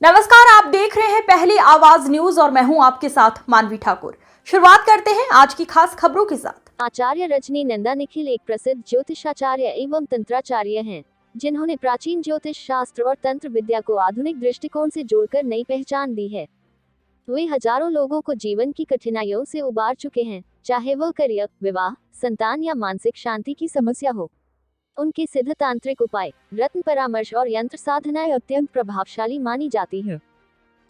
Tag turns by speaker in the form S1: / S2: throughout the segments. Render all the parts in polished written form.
S1: नमस्कार, आप देख रहे हैं पहली आवाज न्यूज और मैं हूं आपके साथ मानवी ठाकुर। शुरुआत करते हैं आज की खास खबरों के साथ।
S2: आचार्य रजनी नंदा निखिल एक प्रसिद्ध ज्योतिषाचार्य एवं तंत्राचार्य हैं, जिन्होंने प्राचीन ज्योतिष शास्त्र और तंत्र विद्या को आधुनिक दृष्टिकोण से जोड़कर नई पहचान दी है। वे हजारों लोगों को जीवन की कठिनाइयों से उबार चुके हैं, चाहे वो करियर, विवाह, संतान या मानसिक शांति की समस्या हो। उनके सिद्ध तांत्रिक उपाय, रत्न परामर्श और यंत्र साधनाएं अत्यंत प्रभावशाली मानी जाती हैं।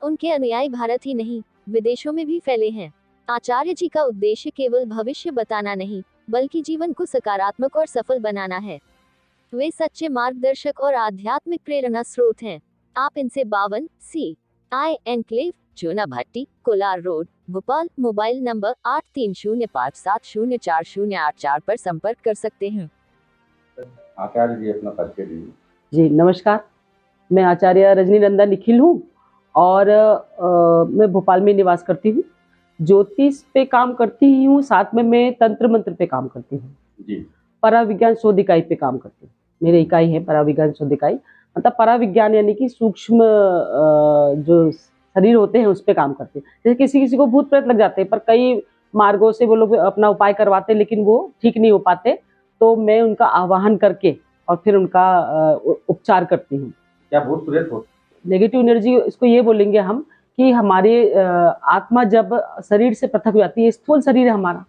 S2: उनके अनुयायी भारत ही नहीं, विदेशों में भी फैले हैं। आचार्य जी का उद्देश्य केवल भविष्य बताना नहीं, बल्कि जीवन को सकारात्मक और सफल बनाना है। वे सच्चे मार्गदर्शक और आध्यात्मिक प्रेरणा स्रोत हैं। आप इनसे 52C enclave, Chuna Bhatti, Kolar road, Bhopal, mobile number 8305704084 पर संपर्क कर सकते हैं।
S3: आचार्य जी अपना परिचय दीजिए।
S4: जी नमस्कार, मैं आचार्य रजनी नंदा निखिल हूँ और मैं भोपाल में निवास करती हूँ। ज्योतिष पे काम करती हूँ, साथ में मैं तंत्र मंत्र पे काम करती हूँ
S3: जी।
S4: पराविज्ञान शोध इकाई पे काम करती हूँ। मेरी इकाई है पराविज्ञान शोध इकाई, मतलब पराविज्ञान यानी कि सूक्ष्म जो शरीर होते हैं उस पे काम करते हैं। जैसे किसी किसी को भूत प्रेत लग जाते हैं, पर कई मार्गों से वो लोग अपना उपाय करवाते हैं, लेकिन वो ठीक नहीं हो पाते, तो मैं उनका आवाहन करके और फिर उनका उपचार करती हूँ।
S3: क्या भूत प्रेत हो?
S4: नेगेटिव एनर्जी इसको ये बोलेंगे हम कि हमारे आत्मा जब शरीर से पृथक हो जाती है, स्थूल शरीर है हमारा,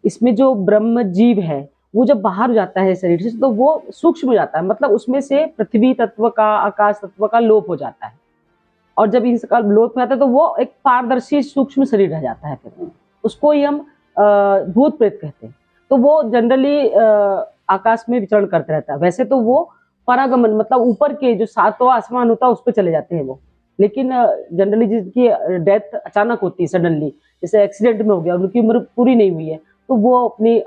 S4: इसमें जो ब्रह्म जीव है वो जब बाहर हो जाता है शरीर से तो वो सूक्ष्म हो जाता है, मतलब उसमें से पृथ्वी तत्व का, आकाश तत्व का लोप हो जाता है। और जब इसका लोप हो जाता है तो वो एक पारदर्शी सूक्ष्म शरीर रह जाता है, फिर उसको ही हम भूत प्रेत कहते हैं। तो वो जनरली आकाश में विचरण करते रहता है। वैसे तो वो परागमन, मतलब ऊपर के जो सातवां आसमान होता है उस पर चले जाते हैं वो, लेकिन जनरली जिसकी डेथ अचानक होती है सडनली, जैसे एक्सीडेंट में हो गया, उनकी उम्र पूरी नहीं हुई है, तो वो अपनी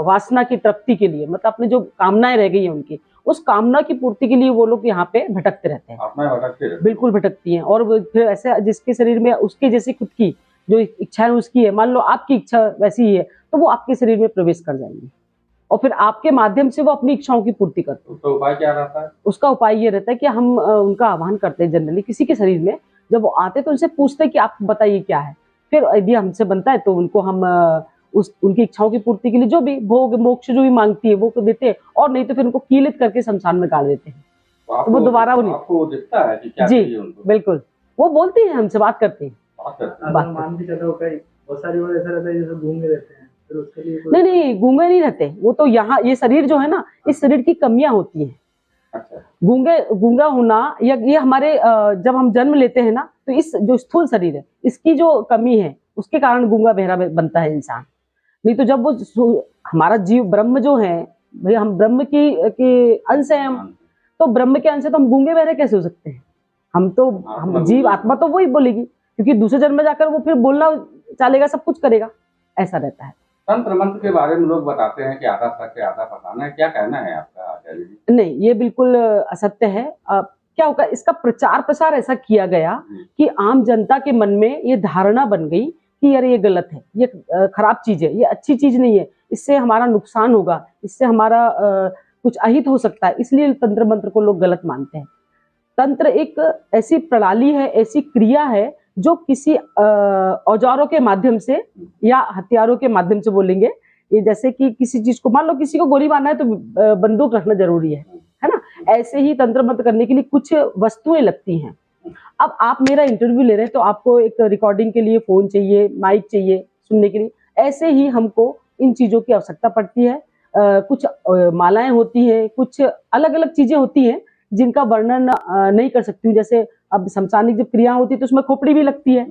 S4: वासना की तृप्ति के लिए, मतलब अपनी जो कामनाएं रह गई है उनकी, उस कामना की पूर्ति के लिए वो लोग यहाँ पे भटकते रहते हैं।
S3: आत्माएं भटकते रहती हैं।
S4: बिल्कुल भटकती हैं। और फिर ऐसे जिसके शरीर में उसके जैसी खुद की जो इच्छा है उसकी है, मान लो आपकी इच्छा वैसी ही है, तो वो आपके शरीर में प्रवेश कर जाएंगे और फिर आपके माध्यम से वो अपनी इच्छाओं की पूर्ति करते हैं।
S3: उसका उपाय क्या रहता है?
S4: उसका उपाय ये रहता है कि हम उनका आह्वान करते हैं जनरली किसी के शरीर में, जब वो आते तो उनसे पूछते हैं कि आप बताइए क्या है, फिर यदि हमसे बनता है तो उनको हम उनकी इच्छाओं की पूर्ति के लिए जो भी भोग मोक्ष जो भी मांगती है वो देते हैं, और नहीं तो फिर उनको कीलित करके शमशान में गाड़ देते हैं।
S3: तो
S4: वो दोबारा वो
S3: आपको दिखता है कि क्या
S4: जी
S3: चाहिए उनको?
S4: बिल्कुल, वो बोलती है, हमसे बात करते हैं।
S5: मान भी चलो कई बहुत सारी बार ऐसा रहता है जैसे घूमते रहते हैं, फिर उसके लिए
S4: नहीं गूंगे नहीं रहते वो तो। यहाँ ये शरीर जो है ना, इस शरीर की कमियां होती हैं।
S3: अच्छा।
S4: गूंगा होना या ये हमारे जब हम जन्म लेते हैं ना, तो इस जो स्थूल शरीर है इसकी जो कमी है उसके कारण गूंगा बहरा बनता है इंसान। नहीं तो जब वो हमारा जीव ब्रह्म जो है, भाई हम ब्रह्म की अंश है, हम तो ब्रह्म के अंश है, तो हम गूंगे बहरे कैसे हो सकते हैं? हम तो हम जीव आत्मा तो वही बोलेगी, क्योंकि दूसरे जन्म में जाकर वो फिर बोलना चलेगा, सब कुछ करेगा, ऐसा रहता है।
S3: तंत्र मंत्र के बारे में लोग बताते हैं कि आधा सच है आधा फसाना है, क्या कहना है आपका आचार्य जी?
S4: नहीं, ये बिल्कुल असत्य है। क्या होगा, इसका प्रचार प्रसार ऐसा किया गया कि आम जनता के मन में ये धारणा बन गई कि यार ये गलत है, ये खराब चीज है, ये अच्छी चीज नहीं है, इससे हमारा नुकसान होगा, इससे हमारा कुछ अहित हो सकता है, इसलिए तंत्र मंत्र को लोग गलत मानते हैं। तंत्र एक ऐसी प्रणाली है, ऐसी क्रिया है जो किसी औजारों के माध्यम से या हथियारों के माध्यम से बोलेंगे, ये जैसे कि किसी चीज को, मान लो किसी को गोली मारना है तो बंदूक रखना जरूरी है ना, ऐसे ही तंत्र मंत्र करने के लिए कुछ वस्तुएं लगती हैं। अब आप मेरा इंटरव्यू ले रहे हैं तो आपको एक रिकॉर्डिंग के लिए फोन चाहिए, माइक चाहिए सुनने के लिए, ऐसे ही हमको इन चीजों की आवश्यकता पड़ती है। कुछ मालाएं होती है, कुछ अलग अलग चीजें होती हैं जिनका वर्णन नहीं कर सकती हूँ। जैसे अब शमशानिक जब क्रिया होती है तो उसमें खोपड़ी भी लगती है,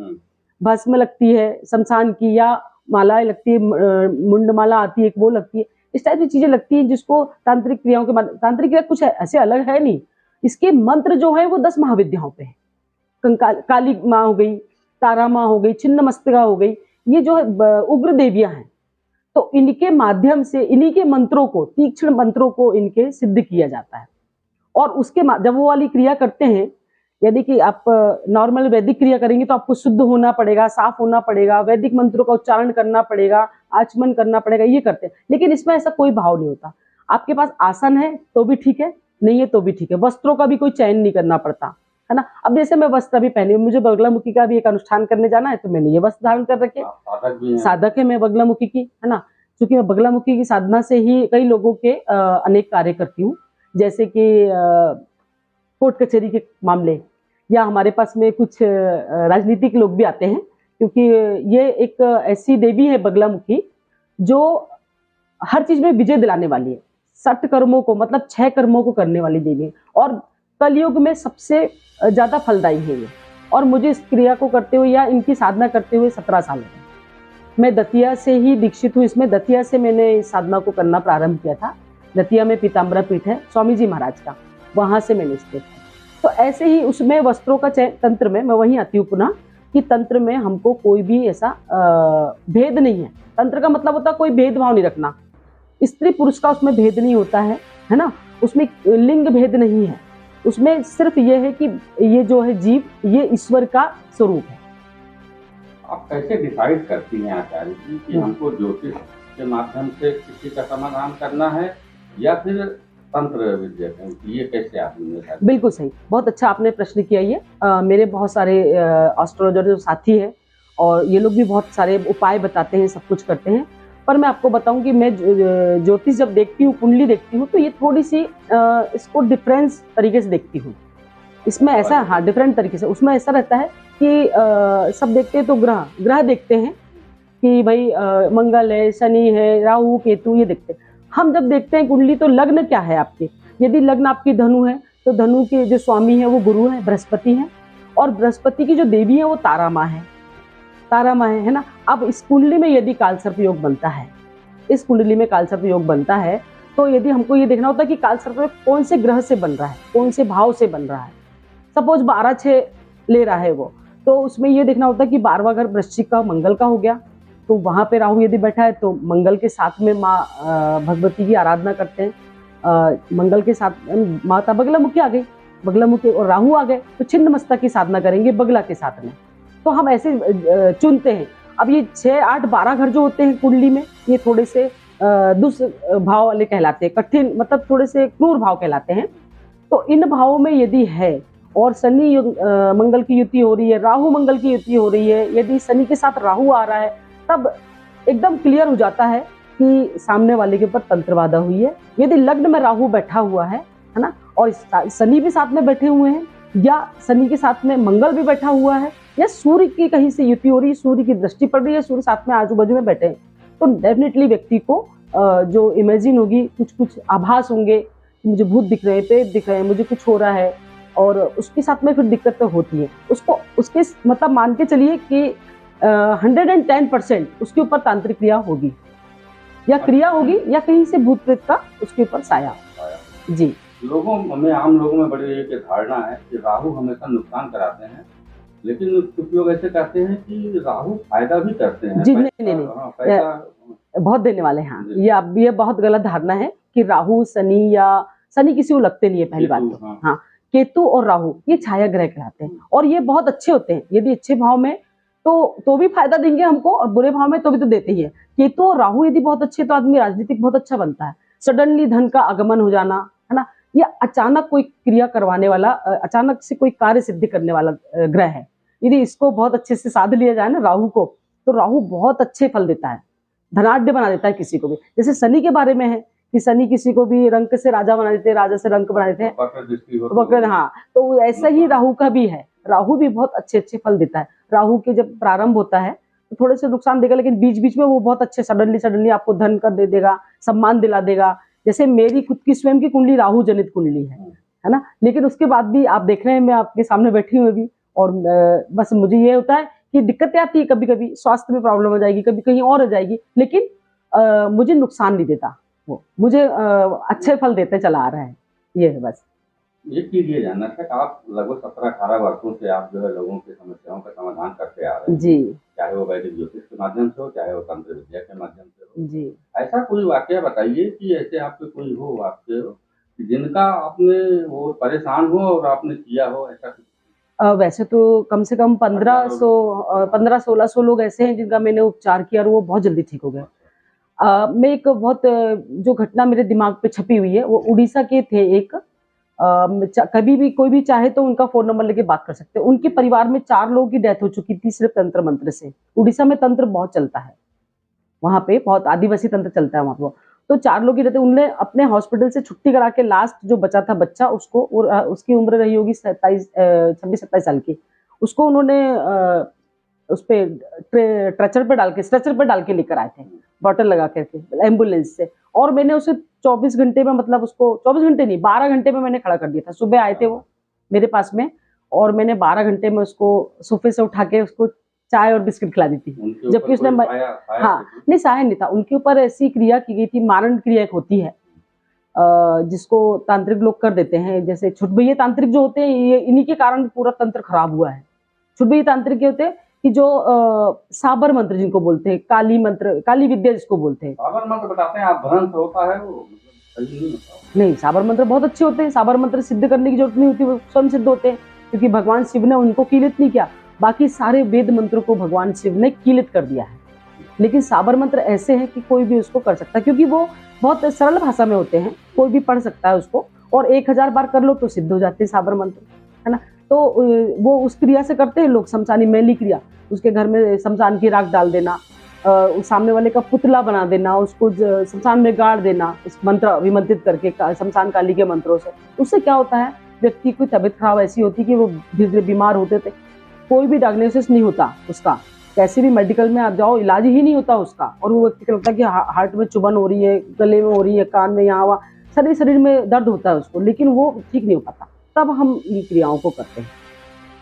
S4: भस्म लगती है शमशान की, या मालाएं लगती है, मुंड माला आती है, वो लगती है, इस टाइप की चीजें लगती हैं जिसको तांत्रिक क्रियाओं के बाद, तांत्रिक क्रिया कुछ ऐसे अलग है नहीं। इसके मंत्र जो है वो 10 महाविद्याओं पे है। काली माँ हो गई, तारा माँ हो गई, छिन्न मस्तिका हो गई, ये जो है उग्र देवियां हैं, तो इनके माध्यम से इन्हीं के मंत्रों को, तीक्ष्ण मंत्रों को इनके सिद्ध किया जाता है। और उसके जब वो वाली क्रिया करते हैं, यदि कि आप नॉर्मल वैदिक क्रिया करेंगे तो आपको शुद्ध होना पड़ेगा, साफ होना पड़ेगा, वैदिक मंत्रों का उच्चारण करना पड़ेगा, आचमन करना पड़ेगा, ये करते हैं। लेकिन इसमें ऐसा कोई भाव नहीं होता। आपके पास आसन है तो भी ठीक है, नहीं है तो भी ठीक है, वस्त्रों का भी कोई चयन नहीं करना पड़ता। है ना। अब जैसे मैं वस्त्र अभी पहनी हूँ, मुझे बगलामुखी का भी एक अनुष्ठान करने जाना है तो मैंने ये वस्त्र धारण कर रखे।
S3: आप साधक भी हैं।
S4: साधक है मैं बगलामुखी की, है ना। क्योंकि मैं बगलामुखी की साधना से ही कई लोगों के अनेक कार्य करती हूँ, जैसे कि कोर्ट कचहरी के मामले, या हमारे पास में कुछ राजनीतिक लोग भी आते हैं, क्योंकि ये एक ऐसी देवी है बगलामुखी जो हर चीज में विजय दिलाने वाली है। 60 कर्मों को, मतलब 6 कर्मों को करने वाली देवी है, और कलयुग में सबसे ज्यादा फलदायी है ये। और मुझे इस क्रिया को करते हुए या इनकी साधना करते हुए 17 साल हो गए। मैं दतिया से ही दीक्षित हूँ इसमें। दतिया से मैंने इस साधना को करना प्रारंभ किया था। दतिया में पीताम्बरा पीठ है स्वामी जी महाराज का, वहां से मैंने इसको। तो ऐसे ही उसमें वस्त्रों का तंत्र में मैं वहीं आती हूँ पुनः, कि तंत्र में हमको कोई भी ऐसा भेद नहीं है। तंत्र का मतलब होता है कोई भेदभाव नहीं रखना, स्त्री पुरुष का उसमें भेद नहीं होता है ना। उसमें लिंग भेद नहीं है, उसमें सिर्फ ये है कि ये जो है जीव, ये ईश्वर का स्वरूप है।
S3: आप कैसे डिसाइड करती हैं आचार्य जी कि हमको ज्योतिष के माध्यम से किसी का समाधान करना है या फिर तंत्र विद्या का? ये कैसे आपने?
S4: बिल्कुल सही, बहुत अच्छा आपने प्रश्न किया ये। मेरे बहुत सारे एस्ट्रोलॉजर जो साथी हैं और ये लोग भी बहुत सारे उपाय बताते हैं, सब कुछ करते हैं। पर मैं आपको बताऊं कि मैं ज्योतिष जब देखती हूँ, कुंडली देखती हूँ, तो ये थोड़ी सी इसको डिफरेंस तरीके से देखती हूँ। इसमें ऐसा, हाँ, डिफरेंट तरीके से। उसमें ऐसा रहता है कि सब देखते हैं तो ग्रह देखते हैं कि भाई मंगल है, शनि है, राहु केतु, ये देखते हैं। हम जब देखते हैं कुंडली तो लग्न क्या है आपके, यदि लग्न आपकी धनु है तो धनु के जो स्वामी है वो गुरु है, बृहस्पति है, और बृहस्पति की जो देवी है वो तारा माँ है। तारा माँ है ना। अब इस कुंडली में यदि कालसर्प योग बनता है, इस कुंडली में कालसर्प योग बनता है, तो यदि हमको ये देखना होता है कि कालसर्प योग कौन से ग्रह से बन रहा है, कौन से भाव से बन रहा है। सपोज 12-6 ले रहा है वो, तो उसमें ये देखना होता है कि 12वां घर वृश्चिक का मंगल का हो गया, तो वहां पे राहु यदि बैठा है तो मंगल के साथ में माँ भगवती की आराधना करते हैं। मंगल के साथ माता बगलामुखी आ गई, बगलामुखी और राहु आ गए, तो छिन्नमस्ता की साधना करेंगे बगला के साथ में। तो हम ऐसे चुनते हैं। अब ये 6, 8, 12 घर जो होते हैं कुंडली में, ये थोड़े से दुष्ट भाव वाले कहलाते हैं, कठिन, मतलब थोड़े से क्रूर भाव कहलाते हैं। तो इन भावों में यदि है और शनि मंगल की युति हो रही है, राहु मंगल की युति हो रही है, यदि शनि के साथ राहु आ रहा है, तब एकदम क्लियर हो जाता है कि सामने वाले के ऊपर तंत्रबाधा हुई है। यदि लग्न में राहु बैठा हुआ है ना, और शनि भी साथ में बैठे हुए हैं, या शनि के साथ में मंगल भी बैठा हुआ है, या सूर्य की कहीं से युति हो रही है, सूर्य की दृष्टि पड़ रही है, सूर्य साथ में आजू बाजू में बैठे हैं, तो डेफिनेटली व्यक्ति को जो इमेजिन होगी, कुछ आभास होंगे कि मुझे भूत दिख रहे हैं, प्रेत दिख रहे हैं, मुझे कुछ हो रहा है, और उसके साथ में फिर दिक्कत तो होती है। उसको उसके मतलब मान के चलिए कि 110% उसके ऊपर तांत्रिक क्रिया होगी, या क्रिया होगी, या कहीं से भूत प्रेत का उसके ऊपर साया। जी,
S3: लोगों में, आम लोगों में बड़ी एक धारणा है कि राहु हमेशा नुकसान कराते हैं, लेकिन कुछ लोग ऐसे कहते हैं कि राहु फायदा भी करते हैं।
S4: जी, नहीं, बहुत देने वाले हैं। हाँ, ये बहुत गलत धारणा है कि राहु, शनि किसी को लगते नहीं है, पहली बात तो। हाँ, केतु और राहु ये छाया ग्रह कहलाते हैं, और ये बहुत अच्छे होते हैं। यदि अच्छे भाव में तो भी फायदा देंगे हमको, और बुरे भाव में तो भी तो देते ही है। केतु और राहु यदि बहुत अच्छे, तो आदमी राजनीतिक बहुत अच्छा बनता है। सडनली धन का आगमन हो जाना, है ना, ये अचानक कोई क्रिया करवाने वाला, अचानक से कोई कार्य सिद्धि करने वाला ग्रह है। यदि इसको बहुत अच्छे से साध लिया जाए ना राहु को, तो राहु बहुत अच्छे फल देता है, धनाढ्य बना देता है किसी को भी। जैसे शनि के बारे में है कि शनि किसी को भी रंक से राजा बना देते हैं, राजा से रंक बना देते हैं, वक्र। हाँ, तो ऐसा ही राहु का भी है। राहु भी बहुत अच्छे फल देता है। राहु के जब प्रारंभ होता है तो थोड़े से नुकसान देगा, लेकिन बीच बीच में वो बहुत अच्छे सडनली आपको धन कर दे देगा, सम्मान दिला देगा। जैसे मेरी खुद की स्वयं की कुंडली राहु जनित कुंडली है ना, लेकिन उसके बाद भी आप देख रहे हैं मैं आपके सामने बैठी हूँ अभी, और बस मुझे ये होता है कि दिक्कतें आती है, कभी कभी स्वास्थ्य में प्रॉब्लम हो जाएगी, कभी कहीं और हो जाएगी, लेकिन मुझे नुकसान नहीं देता, वो मुझे अच्छे फल देते चला आ रहा है। ये है बस।
S3: ये चीज ये जानना था कि आप लगभग 17-18 वर्षों से आप जो है लोगों की समस्याओं का समाधान करते आ रहे हैं जी, चाहे वो वैदिक ज्योतिष के माध्यम से हो, चाहे वो तंत्र विद्या के माध्यम से हो जी। ऐसा कोई वाकया बताइए कि ऐसे आपके कोई हो, आपके जिनका आपने वो परेशान हो और आपने किया हो, ऐसा?
S4: वैसे तो कम से कम 1500-1600 लोग ऐसे हैं जिनका मैंने उपचार किया और वो बहुत जल्दी ठीक हो गए। मैं एक बहुत जो घटना मेरे दिमाग पे छपी हुई है, वो उड़ीसा के थे एक, कभी भी कोई भी चाहे तो उनका फोन नंबर लेके बात कर सकते हैं। उनके परिवार में 4 लोगों की डेथ हो चुकी थी सिर्फ तंत्र मंत्र से। उड़ीसा में तंत्र बहुत चलता है, वहां पे बहुत आदिवासी तंत्र चलता है वहां पर। तो 4 लोग की डेथ, उनने अपने हॉस्पिटल से छुट्टी करा के लास्ट जो बचा था बच्चा उसको, और उसकी उम्र रही होगी 26-27 साल की, उसको उन्होंने उस पे स्ट्रेचर पे डाल के लेकर आए थे, बॉटल लगा करके एम्बुलेंस से। और मैंने उसे 24 घंटे में, मतलब उसको 24 घंटे नहीं 12 घंटे में मैंने खड़ा कर दिया था। सुबह आए थे वो मेरे पास में, और मैंने 12 घंटे में उसको सोफे से उठा के उसको चाय और बिस्किट खिला दी थी। जबकि उसने हाँ नहीं, साया नहीं था उनके ऊपर। ऐसी क्रिया की गई थी, मारण क्रिया एक होती है जिसको तांत्रिक लोग कर देते हैं। जैसे छुटभैया तांत्रिक जो होते हैं, ये इन्हीं के कारण पूरा तंत्र खराब हुआ है। छुटभैया तांत्रिक होते हैं कि जो साबर मंत्र जिनको बोलते हैं, काली मंत्र, काली विद्या जिसको बोलते हैं।
S3: साबर मंत्र बताते हैं आप, भ्रंश होता है वो, मतलब सही नहीं होता।
S4: नहीं, साबर मंत्र बहुत अच्छे होते हैं। साबर मंत्र सिद्ध करने की जरूरत नहीं होती, वो स्वयं सिद्ध होते हैं, क्योंकि भगवान शिव ने उनको कीलित नहीं किया। बाकी सारे वेद मंत्रों को भगवान शिव ने कीलित कर दिया है, लेकिन साबर मंत्र ऐसे हैं कि कोई भी उसको कर सकता है, क्योंकि वो बहुत सरल भाषा में होते हैं, कोई भी पढ़ सकता है उसको, और 1000 बार कर लो तो सिद्ध हो जाते हैं साबर मंत्र, है ना। तो वो उस क्रिया से करते हैं लोग, शमशानी मैली क्रिया। उसके घर में शमशान की राख डाल देना, सामने वाले का पुतला बना देना, उसको शमशान में गाड़ देना, उस मंत्र अभिमंत्रित करके शमशान काली के मंत्रों से। उससे क्या होता है, व्यक्ति की तबीयत खराब ऐसी होती कि वो धीरे धीरे बीमार होते थे, कोई भी डायग्नोसिस नहीं होता उसका, कैसे भी मेडिकल में आप जाओ इलाज ही नहीं होता उसका, और वो व्यक्ति को लगता है कि हार्ट में चुभन हो रही है, गले में हो रही है, कान में, यहाँ वहाँ, सारे शरीर में दर्द होता है उसको, लेकिन वो ठीक नहीं हो पाता। तब हम इन क्रियाओं को करते हैं।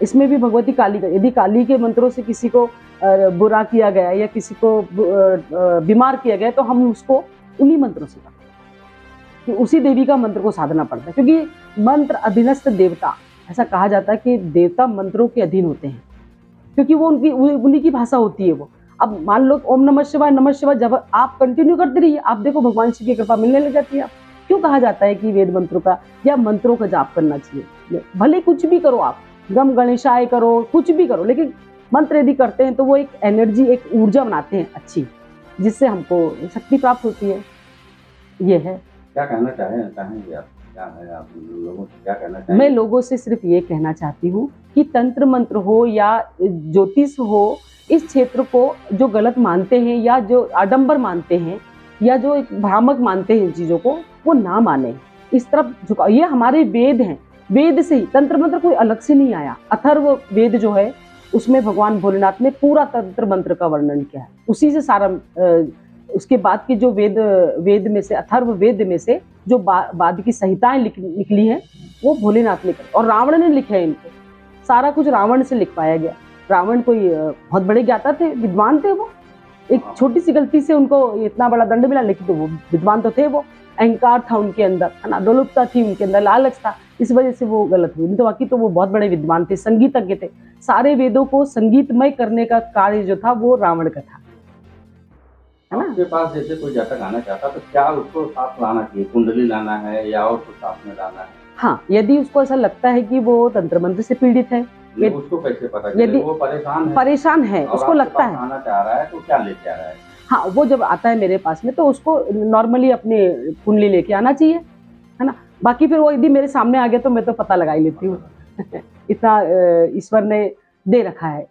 S4: इसमें भी भगवती काली का, यदि काली के मंत्रों से किसी को बुरा किया गया या किसी को बीमार किया गया, तो हम उसको उन्हीं मंत्रों से करते हैं, कि उसी देवी का मंत्र को साधना पड़ता है, क्योंकि मंत्र अधीनस्थ देवता, ऐसा कहा जाता है कि देवता मंत्रों के अधीन होते हैं, क्योंकि वो उन्हीं की भाषा होती है वो। अब मान लो ओम नमः शिवाय, जब आप कंटिन्यू करते रहिए, आप देखो भगवान शिव की कृपा मिलने लग जाती है। आप क्यों कहा जाता है कि वेद मंत्रों का या मंत्रों का जाप करना चाहिए? भले कुछ भी करो आप, गम गणेशाय करो, कुछ भी करो, लेकिन मंत्र यदि करते हैं तो वो एक एनर्जी, एक ऊर्जा बनाते हैं अच्छी, जिससे हमको शक्ति प्राप्त होती है। ये है।
S3: क्या कहना चाहेंगे आप? क्या है, आप लोगों से क्या कहना चाहेंगे?
S4: मैं लोगों से सिर्फ ये कहना चाहती हूँ कि तंत्र मंत्र हो या ज्योतिष हो, इस क्षेत्र को जो गलत मानते हैं या जो आडंबर मानते हैं या जो एक भ्रामक मानते हैं चीजों को, वो ना माने, इस तरफ झुकाओ। ये हमारे वेद हैं, वेद से ही तंत्र मंत्र कोई अलग से नहीं आया। अथर्व वेद जो है उसमें भगवान भोलेनाथ ने पूरा तंत्र मंत्र का वर्णन किया है, उसी से सारा। उसके बाद की जो वेद में से, अथर्व वेद में से जो बाद की संहिताएं निकली हैं, वो भोलेनाथ ने और रावण ने लिखे हैं इनको। सारा कुछ रावण से लिखवाया गया। रावण कोई बहुत बड़े ज्ञाता थे, विद्वान थे वो। एक छोटी सी गलती से उनको इतना बड़ा दंड मिला, लेकिन तो वो विद्वान तो थे वो। अहंकार था उनके अंदर, है ना, लोलुपता थी उनके अंदर, लालच था, इस वजह से वो गलत हुई। नहीं तो बाकी तो वो बहुत बड़े विद्वान थे, संगीतज्ञ थे। सारे वेदों को संगीतमय करने का कार्य जो था वो रावण का था, है ना।
S3: आपके पास जैसे कोई जातक आना चाहता तो क्या उसको साथ लाना चाहिए? कुंडली लाना है या और कुछ साथ में लाना है?
S4: हाँ, यदि उसको ऐसा लगता है कि वो तंत्र मंत्र से पीड़ित है,
S3: उसको कैसे पता चले वो
S4: परेशान है, उसको लगता है
S3: आना चाह रहा है, तो क्या लेके आ रहा है?
S4: हाँ, वो जब आता है मेरे पास में तो उसको नॉर्मली अपने कुंडली लेके आना चाहिए, है ना। बाकी फिर वो यदि मेरे सामने आ गया तो मैं तो पता लगा ही लेती हूँ। इतना ईश्वर ने दे रखा है,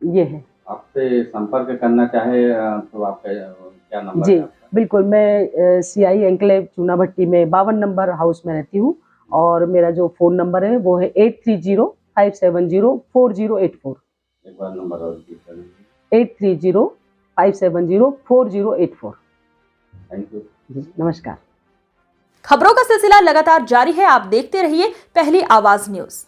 S4: ये है।
S3: आपसे संपर्क करना चाहे तो आपका क्या नंबर
S4: जी
S3: है आपका?
S4: बिल्कुल, मैं CI एंक्लेव चूना भट्टी में 52 नंबर हाउस में रहती हूँ, और मेरा जो फ़ोन नंबर है वो है 8305704084।
S3: एक बार नंबर और रिपीट करें।
S4: 8305704084।
S3: थैंक यू
S4: जी, नमस्कार।
S1: खबरों का सिलसिला लगातार जारी है, आप देखते रहिए पहली आवाज न्यूज।